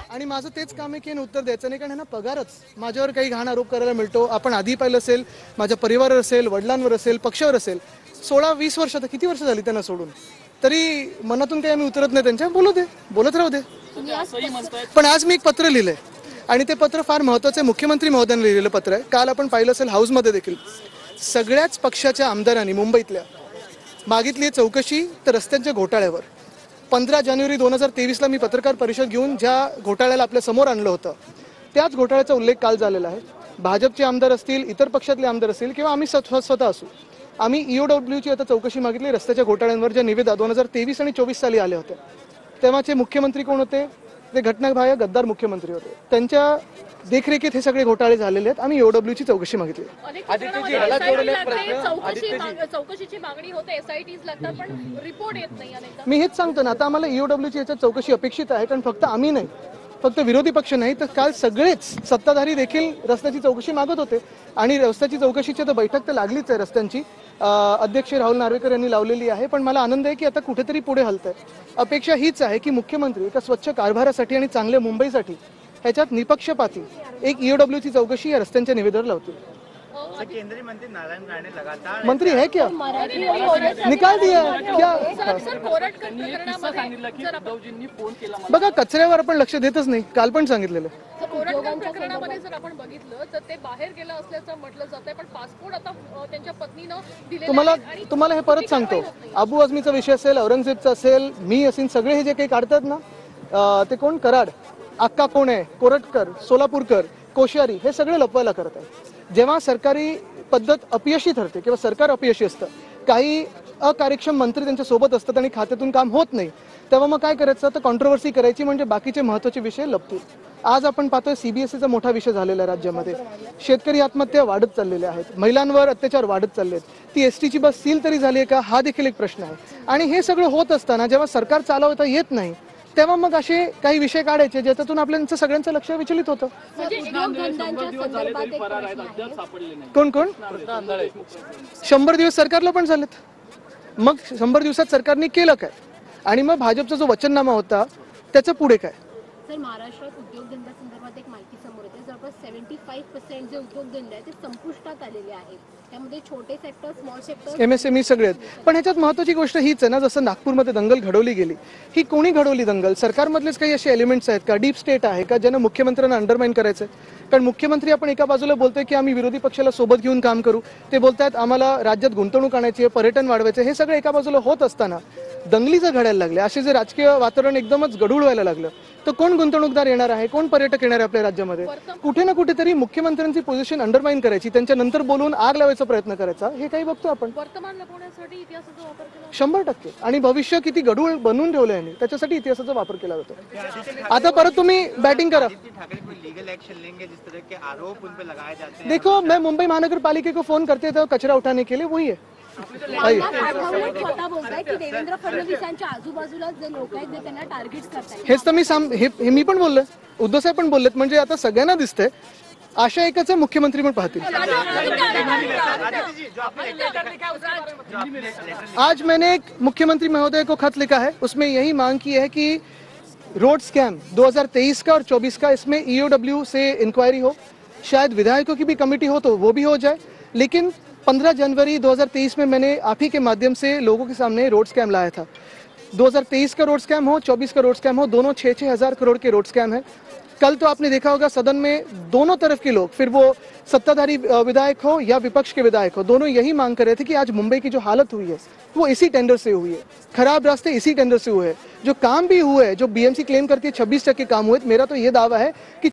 आणि माझं तेच काम आहे की यांना उत्तर द्यायचं नाही, कारण ह्यांना पगारच माझ्यावर काही घाण आरोप करायला मिळतो. आपण आधी पाहिलं असेल, माझ्या परिवारावर असेल, वडिलांवर असेल, पक्षावर असेल, 16-20 वर्ष, आता किती वर्ष झाली त्यांना सोडून, तरी मनातून काही आम्ही उतरत नाही त्यांच्या. बोलू दे, बोलत राहू दे. पण आज मी एक पत्र लिहिलंय आणि ते पत्र फार महत्त्वाचं आहे. मुख्यमंत्री महोदयांनी लिहिलेलं पत्र आहे. काल आपण पाहिलं असेल हाऊसमध्ये देखील सगळ्याच पक्षाच्या आमदारांनी मुंबईतल्या मागितली चौकशी तर रस्त्यांच्या घोटाळ्यावर. 15 जानेवारी 2023ला मी पत्रकार परिषद घेऊन ज्या घोटाळ्याला आपल्या समोर आणलं होतं त्याच घोटाळ्याचा उल्लेख काल झालेला आहे. भाजपचे आमदार असतील, इतर पक्षातले आमदार असतील किंवा आम्ही स्वतः असू, आम्ही EOWची आता चौकशी मागितली रस्त्याच्या घोटाळ्यांवर. ज्या निविदा 2023 आणि 24 साली आल्या होत्या तेव्हाचे मुख्यमंत्री कोण होते? ते घटनाबाह्य गद्दार मुख्यमंत्री होते. त्यांच्या देखरेखीत हे सगळे घोटाळे झालेले आहेत. आम्ही EOWची चौकशी मागितली. चौकशीची मागणी होते, SITs लागतात पण रिपोर्ट येत नाही अनेकदा. मी हेच सांगतो ना, आता आम्हाला EOWची याच्यात चौकशी अपेक्षित आहे, कारण फक्त आम्ही नाही, फक्त विरोधी पक्ष नाही, तर काल सगळेच सत्ताधारी देखील रस्त्याची चौकशी मागत होते. आणि रस्त्याची चौकशीची तर बैठक तर लागलीच आहे रस्त्यांची. अध्यक्ष राहुल नार्वेकर यांनी लावलेली आहे. पण मला आनंद आहे की आता कुठेतरी पुढे हलत आहे. अपेक्षा हीच आहे की मुख्यमंत्री एका स्वच्छ कारभारासाठी आणि चांगल्या मुंबईसाठी ह्याच्यात निपक्षपाती एक EOWची चौकशी या रस्त्यांच्या निवेदनावर लावतील. केंद्रीय मंत्री नारायण राणे लगातार मंत्री है क्या? निकाल दिया क्या? बघा, कचऱ्यावर आपण लक्ष देतच नाही. काल पण सांगितलेलं. प्रकरणामध्ये जर आपण बघितलं तर ते बाहेर गेलं असल्याचं म्हटलं जातंय, पण पासपोर्ट आता त्यांच्या पत्नीनं दिलेला आहे. तुम्हाला हे परत सांगतो, अबू आझमीचा विषय असेल, औरंगजेबचा असेल, मी असेल, सगळे हे जे काही काढतात ना, ते कोण? कराड, अक्का कोण आहे, कोरटकर, सोलापूरकर, कोश्यारी, हे सगळे लपवायला करत आहे. जेव्हा सरकारी पद्धत अपयशी ठरते किंवा सरकार अपयशी असतं, काही अकार्यक्षम मंत्री त्यांच्या सोबत असतात आणि खात्यातून काम होत नाही, तेव्हा मग काय करायचं? तर कॉन्ट्रोवर्सी करायची, म्हणजे बाकीचे महत्त्वाचे विषय लपतील. आज आपण पाहतोय CBSEचा मोठा विषय झालेला आहे राज्यामध्ये. शेतकरी आत्महत्या वाढत चाललेल्या आहेत, महिलांवर अत्याचार वाढत चालले आहेत. ती STची बस सील तरी झाली आहे का, हा देखील एक प्रश्न आहे. आणि हे सगळं होत असताना जेव्हा सरकार चालवता येत नाही, तेव्हा मग असे काही विषय काढायचे ज्याच्यातून आपल्याचं सगळ्यांचं लक्ष विचलित होतं. कोण कोण? 100 दिवस सरकारला पण झालेत. मग 100 दिवसात सरकारने केलं काय? आणि मग भाजपचा जो वचननामा होता त्याचं पुढे काय? सर, महाराष्ट्रात उद्योगधंद्यासंदर्भात एक माहिती समोर येते. जवळपास 75% जे उद्योगधंदे आहेत ते संपुष्टात आलेले आहेत. त्यामध्ये छोटे सेक्टर, स्मॉल सेक्टर, MSME सगळे आहेत. पण ह्याच्यात महत्त्वाची गोष्ट हीच आहे ना, जसं नागपूरमध्ये दंगल घडवली गेली, ही कोणी घडवली दंगल? सरकारमधलेच काही असे एलिमेंट्स आहेत का? डीप स्टेट आहे का ज्यांना मुख्यमंत्र्यांना अंडरमाइन करायचं आहे? कारण मुख्यमंत्री आपण एका बाजूला बोलतोय की आम्ही विरोधी पक्षाला सोबत घेऊन काम करू, ते बोलतायत आम्हाला राज्यात गुंतवणूक आणायची आहे, पर्यटन वाढवायचं. हे सगळं एका बाजूला होत असताना दंगलीचं घडायला लागले, असे जे राजकीय वातावरण एकदमच गढूळ व्हायला लागलं, तर कोण गुंतवणूकदार येणार आहे, कोण पर्यटक येणार आहे आपल्या राज्यामध्ये? कुठे ना कुठेतरी मुख्यमंत्र्यांची पोझिशन अंडरमाइन करायची, त्यांच्या नंतर बोलून आग लावायचा प्रयत्न करायचा, हे काही बघतो आपण. वर्तमान लपवण्यासाठी इतिहासाचा वापर केला 100%. आणि भविष्य किती गढूळ बनवून ठेवलं आहे त्याच्यासाठी इतिहासाचा वापर केला जातो. आता परत तुम्ही बॅटिंग करा. देखो, मैं मुंबई महानगर पालिका को फोन करते थे कचरा उठाने के लिए, वही है. स्वतः बोलताय की देवेंद्र फडणवीस यांच्या आजूबाजूला जे लोक आहेत ते त्यांना टार्गेट करतायत. हेच तर मी पण बोललोय, उद्धव साहेब पण बोललेत. म्हणजे आता सगळ्यांना दिसतंय, आशा एकच आहे, मुख्यमंत्री पण पाहतील. आज मैंने एक मुख्यमंत्री महोदय को खत लिखा है, उसमें यही मांग की है कि रोड स्कैम 2023 का और 24 का, इसमें EOW से इंक्वायरी हो, शायद विधायकों की भी कमेटी हो तो वो भी हो जाए. लेकिन 15 जनवरी 2023 में मैंने आप ही के माध्यम से लोगों के सामने रोड स्कैम लाया था. 2023 का रोड स्कैम हो, 24 का रोड स्कैम हो, दोनों 6-6 हज़ार करोड़ के रोड स्कैम है. कल तो आपने देखा होगा सदन में दोनों तरफ के लोग, फिर वो सत्ताधारी विधायक हो या विपक्ष के विधायक हो, दोनों यही मांग कर रहे थे कि आज मुंबई की जो हालत हुई है वो इसी टेंडर से हुई है. खराब रास्ते इसी टेंडर से हुए हैं. जो काम भी हुए, जो BMC क्लेम करती है 26% काम हुए, मेरा तो ये दावा है कि